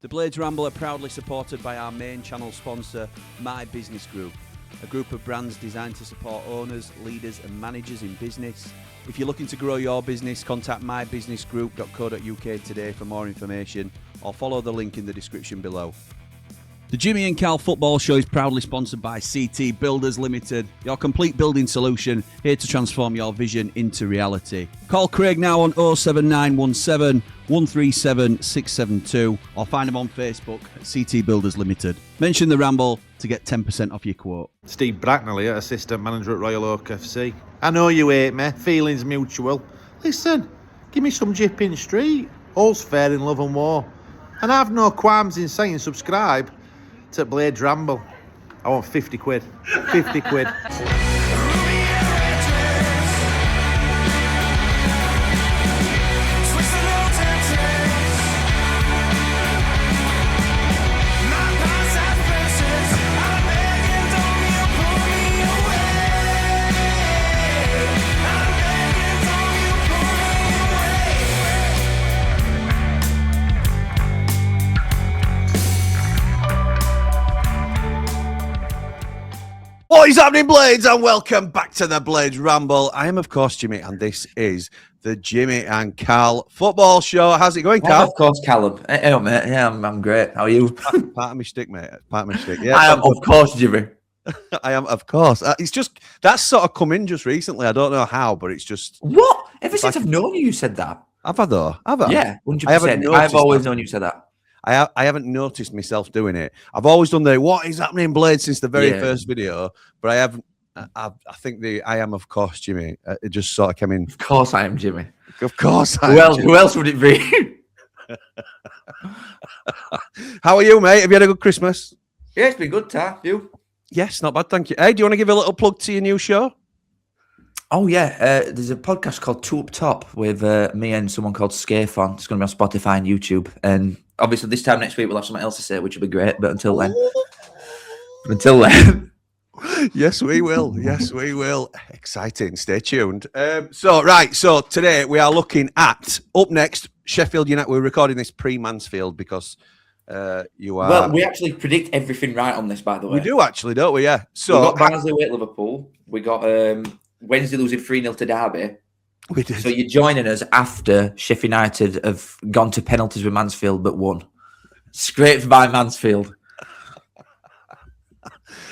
The Blades Ramble are proudly supported by our main channel sponsor, My Business Group, a group of brands designed to support owners, leaders and managers in business. If you're looking to grow your business, contact mybusinessgroup.co.uk today for more information or follow the link in the description below. The Jimmy and Cal Football Show is proudly sponsored by CT Builders Ltd, your complete building solution, here to transform your vision into reality. Call Craig now on 07917 137 672 or find him on Facebook at CT Builders Ltd. Mention the Ramble to get 10% off your quote. Steve Bracknell here, assistant manager at Royal Oak FC. I know you hate me, feelings mutual. Listen, give me some Jipping Street. All's fair in love and war. And I've no qualms in saying subscribe to Blades Ramble. I want 50 quid. 50 quid. What is happening, Blades, and welcome back to the Blades Ramble. I am, of course, Jimmy, and this is the Jimmy and Cal Football Show. How's it going, Cal? Of course, Callum. Hey, mate. Yeah, I'm great. How are you? Part of my stick, mate. Part of my stick. Yeah, I am, of course, Jimmy. I am, of course. It's just, that's sort of come in just recently. I don't know how, but it's just... What? Ever since I've known you, you said that. Have I, though? Have I? Yeah, 100%. I've always known you said that. I haven't noticed myself doing it. I've always done the what is happening, Blade, since the very first video, but I haven't. I think the I am, of course, Jimmy. It just sort of came in. Of course, I am Jimmy. Of course, I am. Who else would it be? How are you, mate? Have you had a good Christmas? Yeah, it's been good, Tar. You? Yes, not bad, thank you. Hey, do you want to give a little plug to your new show? Oh, yeah. There's a podcast called Two Up Top with me and someone called Scafon. It's going to be on Spotify and YouTube. And obviously, this time next week, we'll have something else to say, which will be great. But until then. Yes, we will. Yes, we will. Exciting. Stay tuned. So today we are looking at, up next, Sheffield United. We're recording this pre-Mansfield because you are... Well, we actually predict everything right on this, by the way. We do actually, don't we? Yeah. So we got Barnsley away at Liverpool. We got Wednesday losing 3-0 to Derby. We did. So you're joining us after Sheffield United have gone to penalties with Mansfield but won. Scraped by Mansfield.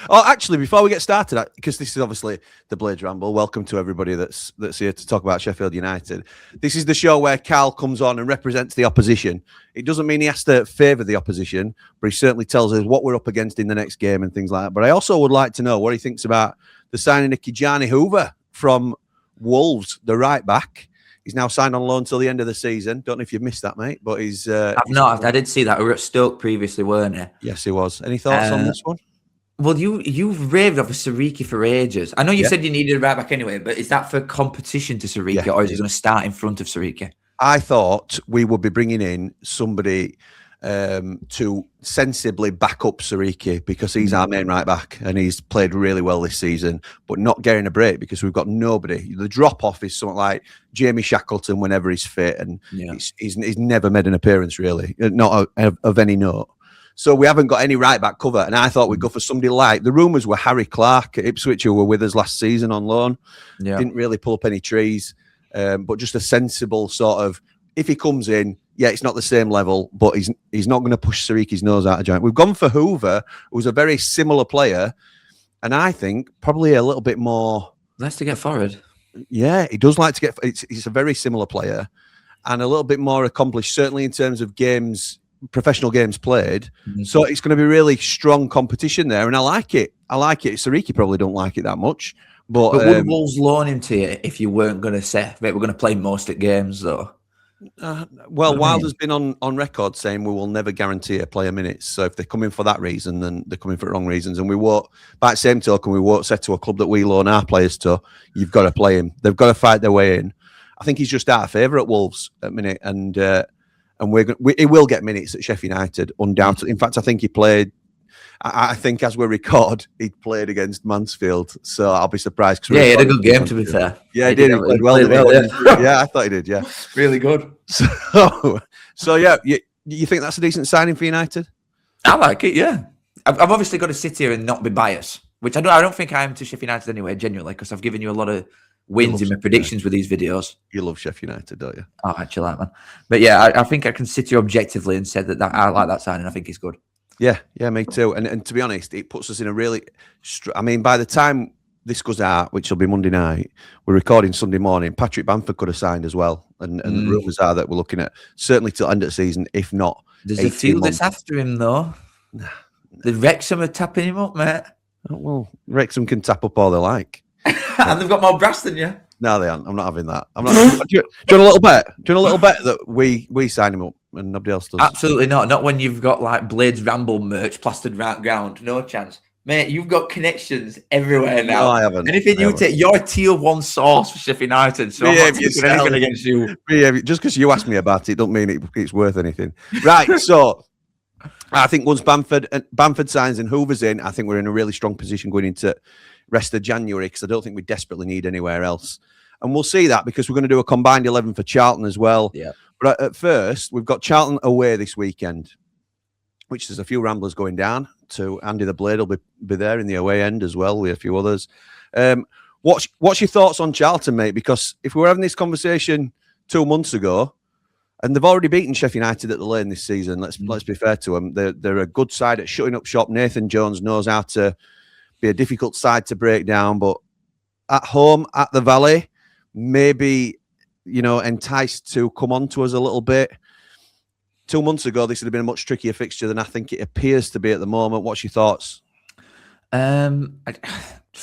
Oh, actually, before we get started, because this is obviously the Blades Ramble, welcome to everybody that's here to talk about Sheffield United. This is the show where Cal comes on and represents the opposition. It doesn't mean he has to favour the opposition, but he certainly tells us what we're up against in the next game and things like that. But I also would like to know what he thinks about the signing of Kijani Hoover from Wolves, the right back. He's now signed on loan till the end of the season. Don't know if you've missed that, mate, but he's... I've not. I did see that. We were at Stoke previously, weren't we? Yes, he was. Any thoughts on this one? Well, you've raved off of Sariki for ages. I know you said you needed a right back anyway, but is that for competition to Sariki, or is he going to start in front of Sariki? I thought we would be bringing in somebody to sensibly back up Sariki because he's our main right back and he's played really well this season, but not getting a break because we've got nobody. The drop off is something like Jamie Shackleton whenever he's fit, and he's never made an appearance really, not of any note. So we haven't got any right back cover, and I thought we'd go for somebody like, the rumours were Harry Clark at Ipswich, who were with us last season on loan. Didn't really pull up any trees, but just a sensible sort of, if he comes in, it's not the same level, but he's not going to push Sariki's nose out of joint. We've gone for Hoover, who's a very similar player, and I think probably a little bit more... Likes to get forward. Yeah, he does like to get... He's a very similar player and a little bit more accomplished, certainly in terms of games... professional games played, so it's going to be really strong competition there, and I like it. Sariki probably don't like it that much, but would Wolves loan him to you if you weren't going to say we're going to play most at games though? Wilder's been on record saying we will never guarantee a player minutes, so if they're coming for that reason, then they're coming for the wrong reasons, and we won't, by the same token, we won't say to a club that we loan our players to, you've got to play him. They've got to fight their way in. I think he's just out of favour at Wolves at the minute, and he will get minutes at Sheffield United, undoubtedly. In fact, I think he played I think as we record, he played against Mansfield, so I'll be surprised. Yeah, he had a good game, to be fair. Yeah, he did. He played well. Yeah, I thought he did. Yeah, really good. So yeah, You think that's a decent signing for United? I like it, yeah. I've obviously got to sit here and not be biased, which I don't think I am to Sheffield United anyway, genuinely, because I've given you a lot of wins in my predictions with these videos. You love Sheffield United, don't you? Oh, actually, man. But yeah, I think I can sit here objectively and say that I like that signing. I think it's good. Yeah, me too. And to be honest, it puts us in a really... I mean, by the time this goes out, which will be Monday night, we're recording Sunday morning, Patrick Bamford could have signed as well. And the rumours are that we're looking at certainly till end of the season, if not... There's a few that's after him, though. The Wrexham are tapping him up, mate. Oh, well, Wrexham can tap up all they like. And they've got more brass than you. No, they aren't. I'm not having that. I'm not. Do you want a little bet? Do you want a little bet that we sign him up and nobody else does? Absolutely not. Not when you've got like Blades Ramble merch plastered round ground. No chance. Mate, you've got connections everywhere now. No, I haven't. Anything you take, you're a tier 1 source for Sheffield United. So I'm not taking anything against you. Just because you asked me about it, don't mean it's worth anything. Right, so I think once Bamford signs and Hoover's in, I think we're in a really strong position going into rest of January, because I don't think we desperately need anywhere else. And we'll see that because we're going to do a combined 11 for Charlton as well. Yeah. But at first, we've got Charlton away this weekend, which there's a few Ramblers going down to. Andy the Blade will be there in the away end as well with a few others. What's your thoughts on Charlton, mate? Because if we were having this conversation 2 months ago, and they've already beaten Sheffield United at the Lane this season, let's be fair to them. They're a good side at shutting up shop. Nathan Jones knows how to be a difficult side to break down, but at home, at the Valley, maybe, enticed to come on to us a little bit. 2 months ago, this would have been a much trickier fixture than I think it appears to be at the moment. What's your thoughts? Thing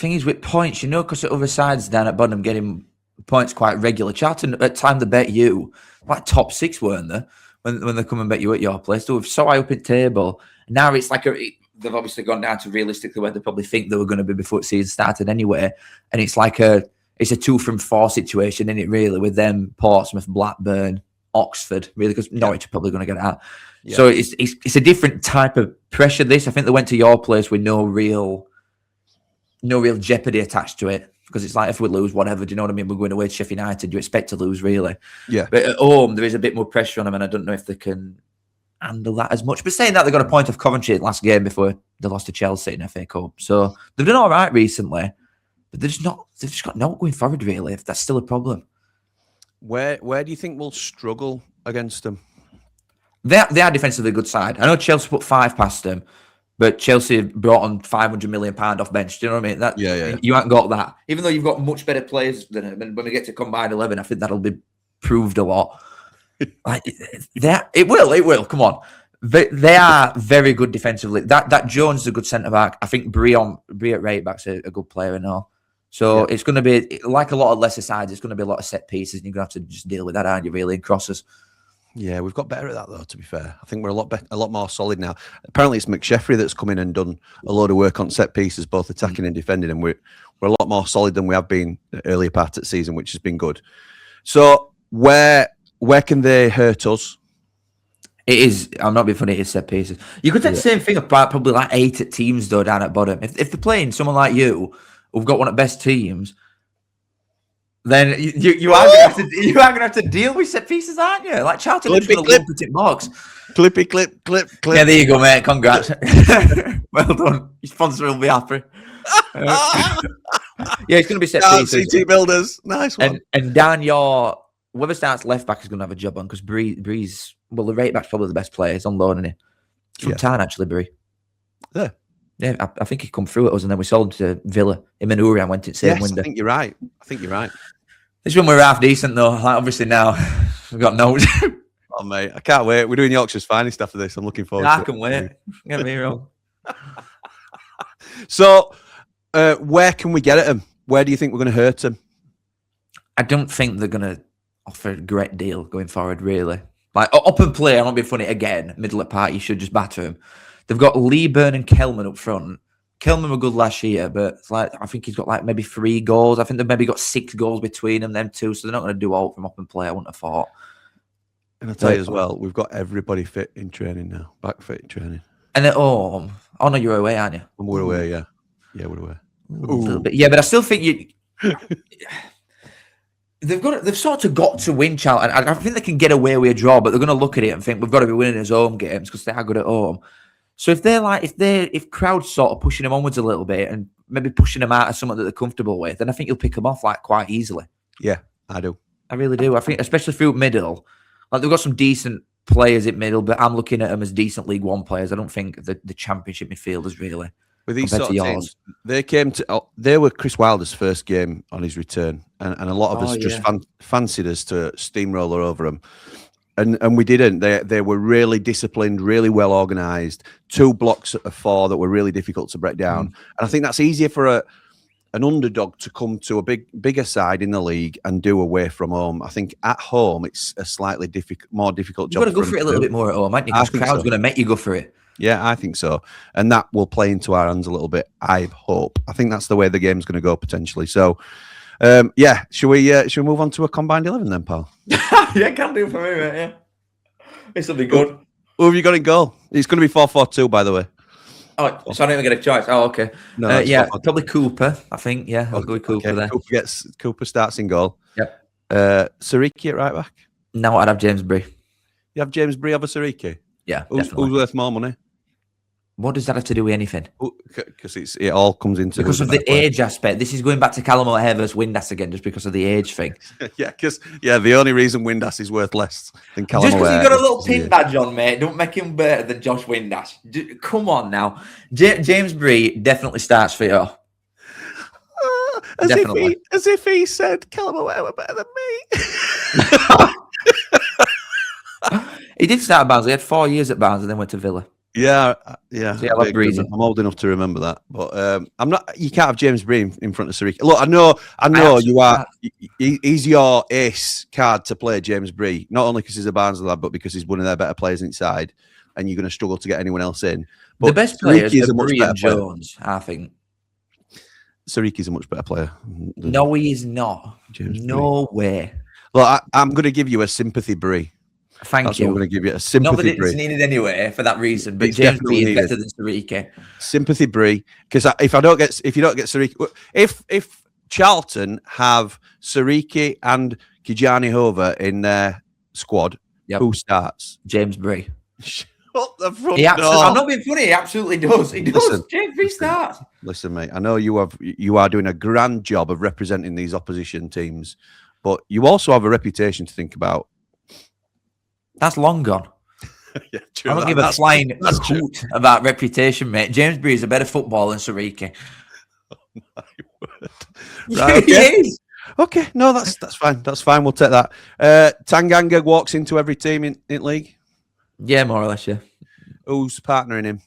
is with points, because the other side's down at bottom getting points quite regular. Charlton, at time they bet you, like top 6, weren't they? When they come and bet you at your place. They were so high up in table. Now it's like they've obviously gone down to realistically where they probably think they were going to be before the season started anyway. And it's like it's a 2 from 4 situation, isn't it, really, with them, Portsmouth, Blackburn, Oxford, really, because Norwich are probably going to get out. Yeah. So it's a different type of pressure, this. I think they went to your place with no real jeopardy attached to it, because it's like, if we lose, whatever, do you know what I mean? We're going away to Sheffield United, you expect to lose, really. Yeah. But at home, there is a bit more pressure on them, and I don't know if they can handle that as much. But saying that, they got a point of Coventry last game before they lost to Chelsea in FA Cup. So they've done all right recently, but they've just got no going forward, really, if that's still a problem. Where do you think we'll struggle against them? They are defensively a good side. I know Chelsea put 5 past them, but Chelsea brought on £500 million off bench. Do you know what I mean? Yeah. You haven't got that. Even though you've got much better players than them, and when we get to combined 11, I think that'll be proved a lot. It will. Come on. They are very good defensively. That Jones is a good centre-back. I think Brie at right-back's a good player and all. So It's going to be, like a lot of lesser sides, it's going to be a lot of set pieces, and you're going to have to just deal with that, aren't you, really, and crosses. Yeah, we've got better at that, though, to be fair. I think we're a lot more solid now. Apparently, it's McSheffrey that's come in and done a load of work on set pieces, both attacking and defending, and we're a lot more solid than we have been earlier part of the season, which has been good. So where can they hurt us? It is. I'm not being funny. It's set pieces. You could take the same thing about probably like 8 at teams, though, down at bottom. If they're playing someone like you, who've got one of the best teams, then you are going to have to deal with set pieces, aren't you? Like Charlton, box. Clippy clip. Yeah, there you go, mate. Congrats. Well done. Your sponsor will be happy. Yeah, it's going to be set pieces. CT Builders, nice one. And down your whoever starts left back is going to have a job on, because Breeze. Well, the right back's probably the best player. He's on loan, isn't he? It's from Tarn, actually, Bree. Yeah, I think he come through at us, and then we sold to Villa. Him and Urian went in the same window. I think you're right. This one we're half decent, though. Like, obviously now we've got no. Oh, mate, I can't wait. We're doing Yorkshire's finest after this. I'm looking forward to it. I can wait. Get me wrong. So, where can we get at them? Where do you think we're going to hurt them? I don't think they're going to offer a great deal going forward, really. Like, up and play, I'm not being funny again. Middle of the park, you should just batter him. They've got Leeburn and Kelman up front. Kelman were good last year, but it's like, I think he's got like maybe 3 goals. I think they've maybe got 6 goals between them two, so they're not going to do all from up and play, I wouldn't have thought. And I'll tell you as well, we've got everybody fit in training now, back fit in training. And at home, oh no, you're away, aren't you? We're away, yeah. Yeah, we're away. A little bit. Yeah, but I still think they've sort of got to win Charlton. I think they can get away with a draw, but they're going to look at it and think we've got to be winning his home games because they are good at home. So if crowds sort of pushing them onwards a little bit and maybe pushing them out of something that they're comfortable with, then I think you'll pick them off like quite easily. Yeah, I do. I really do. I think especially through middle, like they've got some decent players at middle, but I'm looking at them as decent League One players. I don't think the Championship midfielders really. With these sort of teams, they were Chris Wilder's first game on his return, and a lot of us just fancied us to steamroller over them, and we didn't. They were really disciplined, really well organised. 2 blocks of 4 that were really difficult to break down, and I think that's easier for an underdog to come to a bigger side in the league and do away from home. I think at home it's a slightly more difficult job. You've got to go for it a little bit more at home, haven't you? Because the crowd's going to make you go for it. Yeah, I think so. And that will play into our hands a little bit, I hope. I think that's the way the game's going to go, potentially. So, yeah, should we move on to a combined 11 then, pal? Yeah, can do for me, mate, yeah. This will be good. Who have you got in goal? It's going to be 4-4-2, by the way. Oh, so I don't even get a choice. Oh, okay. No, yeah, probably Cooper, I think. Yeah, I'll go with Cooper there. Cooper starts in goal. Yep. Sariki at right back? No, I'd have James Bree. You have James Bree over Sariki? Yeah, Who's worth more money? What does that have to do with anything? Because it all comes into because of the age aspect. This is going back to Callum O'Hare versus Windass again, just because of the age thing. The only reason Windass is worth less than Callum O'Hare. Just because he's got a little pin badge on, mate, don't make him better than Josh Windass. Come on now, James Bree definitely starts for you. As if he said Callum O'Hare were better than me. He did start at Barnes. He had 4 years at Barnes and then went to Villa. Yeah. So I'm old enough to remember that, but I'm not. You can't have James Bree in front of Sariki. Look, I know you are. He's your ace card to play, James Bree. Not only because he's a Barnes lad, but because he's one of their better players inside, and you're going to struggle to get anyone else in. But the best player is Bree and Jones, I think. Sariki's a much better player. No, he is not. No way. Look, I'm going to give you a sympathy Bree. Thank you. I'm going to give you a sympathy. Not that it's needed anyway for that reason, but James Bree is better than Sariki. Sympathy Bree, because if you don't get Sariki, if Charlton have Sariki and Kijani Hova in their squad, who starts? James Bree. Shut the front door. I'm not being funny. He absolutely does. He does. Listen, James Bree starts. Listen, mate. I know you are doing a grand job of representing these opposition teams, but you also have a reputation to think about. That's long gone. Yeah, true. I don't give a flying hoot about reputation, mate. James Bree is a better footballer than Sariki. Oh my word. Right, okay. Okay, no, that's fine. That's fine. We'll take that. Tanganga walks into every team in league. Yeah, more or less. Yeah. Who's partnering him?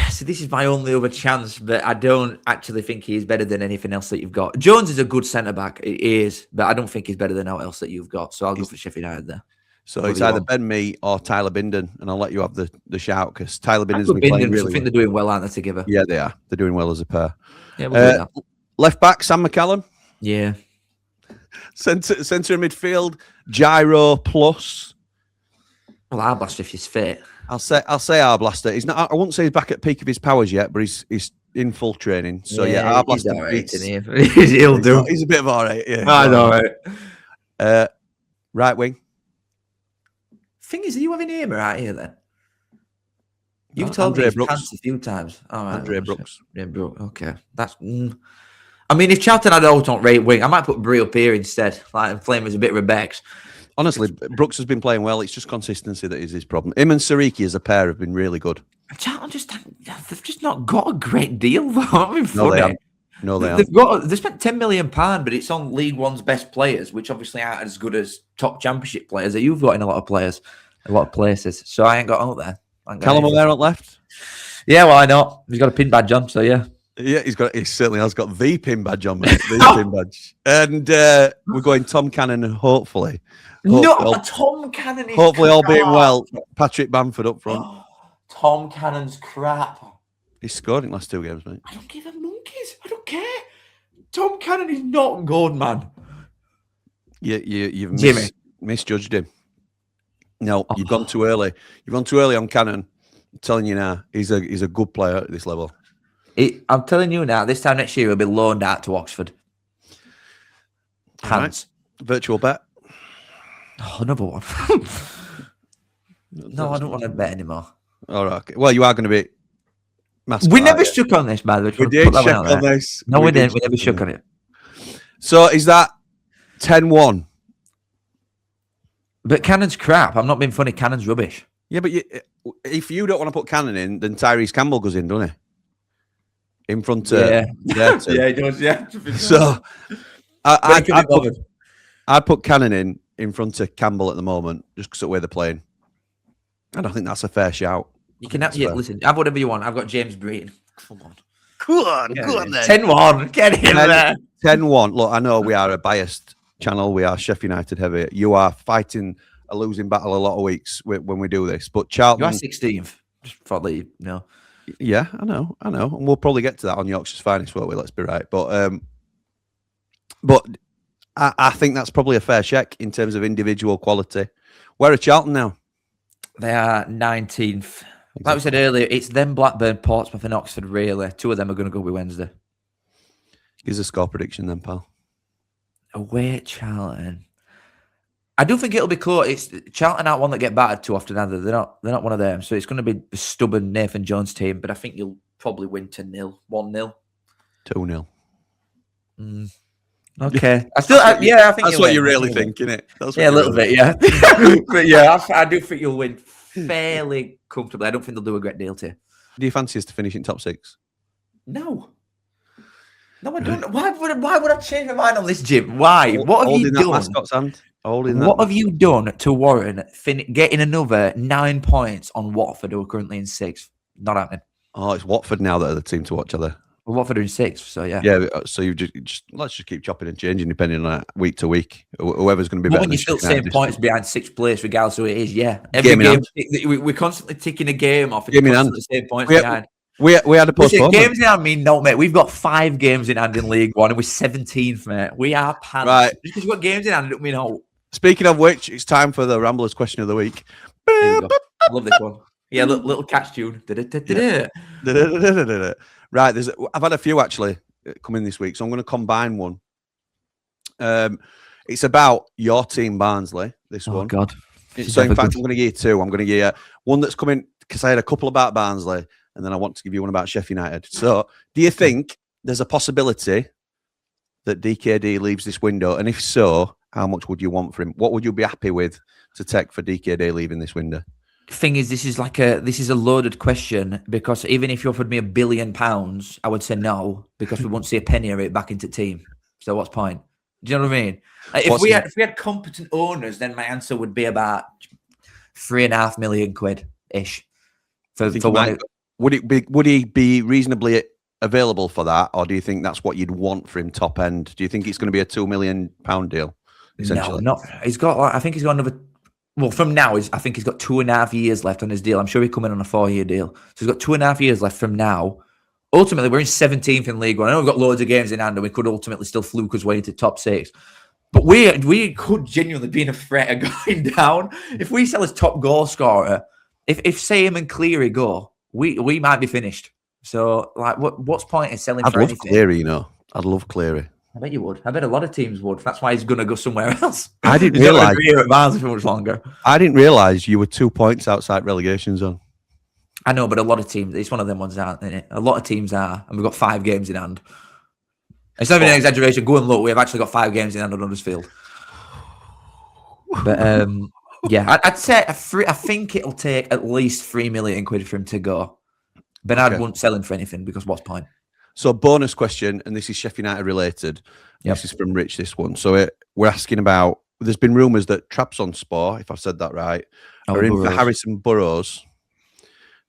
So this is my only other chance, but I don't actually think he's better than anything else that you've got. Jones is a good centre back, it is, but I don't think he's better than anyone else that you've got. So I'll go for Sheffield United there. So it's either Ben Mee or Tyler Binden, and I'll let you have the shout because Tyler Binden's been playing really well. I think they're doing well, aren't they, together? Yeah, they are. They're doing well as a pair. Yeah, we'll do that. Left back Sam McCallum. Yeah. Centre midfield Gyro plus. Well, Arblaster if he's fit. I'll say Arblaster. He's not. I wouldn't say he's back at peak of his powers yet, but he's in full training. So Arblaster beats. He'll do. He's a bit of all right. Yeah, I know, right. Right wing. Thing is, are you having him right here then? You've told me his pants a few times. All right, Andre Brooks. Yeah, Brooks. Okay, that's. I mean, if Charlton had on right wing, I might put Bree up here instead. Like, play him as a bit of a Bex. Honestly, Brooks has been playing well. It's just consistency that is his problem. Him and Sariki as a pair have been really good. Charlton they've just not got a great deal, though. I mean, funny. No, they haven't. They spent £10 million, but it's on League One's best players, which obviously aren't as good as top Championship players that you've got in a lot of places. So I ain't got out there. Callum O'Hare on left. Yeah, why not? He's got a pin badge on, so yeah. Yeah, he certainly has got the pin badge on, mate. The pin badge. And we're going Tom Cannon, hopefully. Tom Cannon is hopefully crap. All being well. Patrick Bamford up front. Tom Cannon's crap. He's scored in the last 2 games, mate. I don't give a monkeys. I don't care. Tom Cannon is not good, man. You've misjudged him. No, you've gone too early. You've gone too early on Cannon. I'm telling you now, he's a good player at this level. I'm telling you now, this time next year he'll be loaned out to Oxford. Hands. Right. Virtual bet. Oh, another one. No, I don't want to bet anymore. All right. Okay. Well, you are going to be. We never shook on this, by the way. We did shook on this. No, we didn't. We never shook on it. So is that 10-1? But Cannon's crap. I'm not being funny. Cannon's rubbish. Yeah, but if you don't want to put Cannon in, then Tyrese Campbell goes in, doesn't he? In front of yeah, he does. Yeah. So I'd put Cannon in front of Campbell at the moment, just because of the way they're playing. I don't think that's a fair shout. You can have, listen, have whatever you want. I've got James Breton. Come on. Go on then. 10-1. Get him there. 10-1. Look, I know we are a biased channel. We are Sheffield United heavy. You are fighting a losing battle a lot of weeks when we do this. But Charlton... You are 16th. Just thought that you know. Yeah, I know. And we'll probably get to that on Yorkshire's Finest, won't we? Let's be right. But I think that's probably a fair check in terms of individual quality. Where are Charlton now? They are 19th. Like we said earlier, it's them, Blackburn, Portsmouth and Oxford, really. Two of them are going to go with Wednesday. Give us a score prediction then, pal. Away at Charlton. I do think it'll be close. It's Charlton aren't one that get battered too often either. They're not one of them. So it's going to be a stubborn Nathan Jones team, but I think you'll probably win 2-0, 1-0. 2-0. Okay. I think that's what you really think, isn't it? Yeah, a little bit, yeah. But yeah, I do think you'll win fairly comfortably. I don't think they'll do a great deal to you. Do you fancy us to finish in top 6? No, I don't. Why would I change my mind on this, Jim? Why? What have you done? Mascot's hand. What have you done to warrant getting another 9 points on Watford, who are currently in 6th? Not happening. Oh, it's Watford now that are the team to watch, are they? Well, Watford are in 6th, so yeah. Yeah, so you just let's just keep chopping and changing depending on week to week. Whoever's going to be better. When you're still saying points behind 6th place, regardless of who it is, yeah. Every game we're constantly ticking a game off. And constantly saying points behind. We had a postponement. Games in hand mean no, mate. We've got 5 games in hand in League One, and we're 17th, mate. We are pants. Right. Just because we've got games in hand, don't mean no. Speaking of which, it's time for the Ramblers question of the week. There we go. I love this one. Yeah, little catch tune. Right, I've had a few actually come in this week, so I'm going to combine one. It's about your team, Barnsley. This one. Oh God! So in fact, I'm going to give you 2. I'm going to give you one that's coming because I had a couple about Barnsley, and then I want to give you one about Sheffield United. So, do you think there's a possibility that DKD leaves this window? And if so, how much would you want for him? What would you be happy with to take for DKD leaving this window? Thing is, this is a loaded question, because even if you offered me £1 billion, I would say no, because we won't see a penny of it back into team. So what's point? Do you know what I mean? If we had competent owners, then my answer would be about £3.5 million ish. Would he be reasonably available for that, or do you think that's what you'd want for him top end? Do you think it's going to be a £2 million deal? Essentially? No, he's got. I think he's got another. Well, from now, I think he's got 2.5 years left on his deal. I'm sure he'll come in on a 4-year deal. So he's got 2.5 years left from now. Ultimately, we're in 17th in League One. I know we've got loads of games in hand, and we could ultimately still fluke his way into top 6. But we could genuinely be in a threat of going down. If we sell his top goal scorer, if say him and Cleary go, we might be finished. So, like, what's point in selling for anything? Cleary, I'd love Cleary. I bet you would. I bet a lot of teams would. That's why he's going to go somewhere else. I didn't realise here at Barnsley for much longer. I didn't realise you were 2 points outside relegation zone. I know, but a lot of teams. It's one of them ones, aren't it? A lot of teams are, and we've got 5 games in hand. It's not even an exaggeration. Go and look. We have actually got 5 games in hand on Huddersfield. But yeah, I'd say I think it'll take at least £3 million for him to go. Bernard won't sell him for anything, because what's point? So bonus question, and this is Sheffield United related. Yep. This is from Rich, this one. So we're asking about, there's been rumours that Trabzonspor, if I've said that right, are in for Harrison Burrows.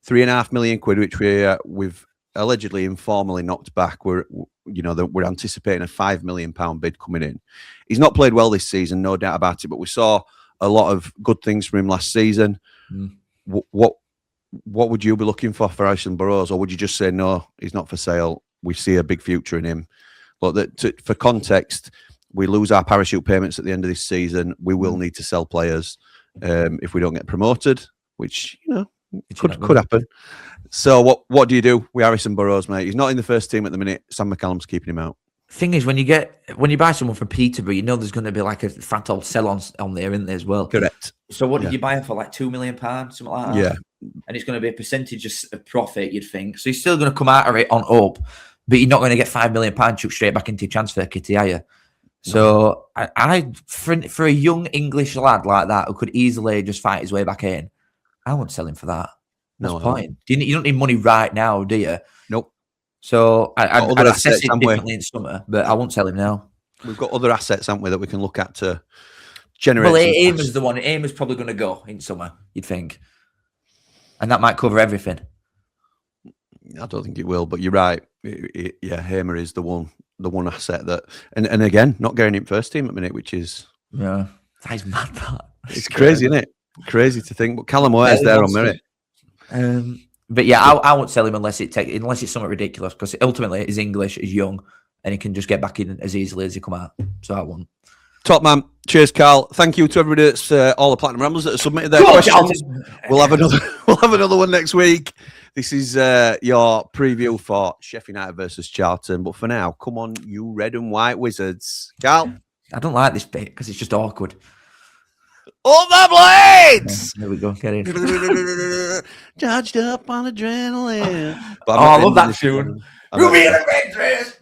£3.5 million, which we've allegedly informally knocked back. We're anticipating a £5 million bid coming in. He's not played well this season, no doubt about it, but we saw a lot of good things from him last season. What would you be looking for Harrison Burrows, or would you just say no, he's not for sale? We see a big future in him. But for context, we lose our parachute payments at the end of this season. We will need to sell players if we don't get promoted, which could happen. So what do you do with Harrison Burrows, mate? He's not in the first team at the minute. Sam McCallum's keeping him out. thing is, when you buy someone from Peterborough, you know there's going to be like a fat old sell on there, isn't there as well? Correct. So what Yeah. did you buy it for? Like £2 million, something like that. Yeah. And it's going to be a percentage of profit, you'd think. So you're still going to come out of it on up, but you're not going to get £5 million chucked straight back into your transfer kitty, are you? So I for a young English lad like that who could easily just fight his way back in, I wouldn't sell him for that. What's the point? You don't need money right now, do you? Nope. So I'd assess it haven't we? differently in summer, but I won't sell him now. We've got other assets, haven't we, that we can look at to generate. Well, Amer's the one. Amer's probably going to go in summer, you'd think, and that might cover everything. I don't think it will, but you're right. Yeah, Hamer is the one asset that, and again, not going in first team at the minute, which is that is mad. It's crazy, isn't it? Crazy to think. But Callum Ware's there on merit. But yeah, I won't sell him unless it's something ridiculous, because ultimately he's English, he's young, and he can just get back in as easily as he come out. So I won't. Top man. Cheers, Carl. Thank you to everybody that's all the Platinum Ramblers that have submitted their questions. We'll have another one next week. This is your preview for Sheffield United versus Charlton. But for now, come on, you red and white wizards. Carl? I don't like this bit because it's just awkward. All the blades! There we go. Get in. Charged up on adrenaline. I love that tune. Ruby in a red dress.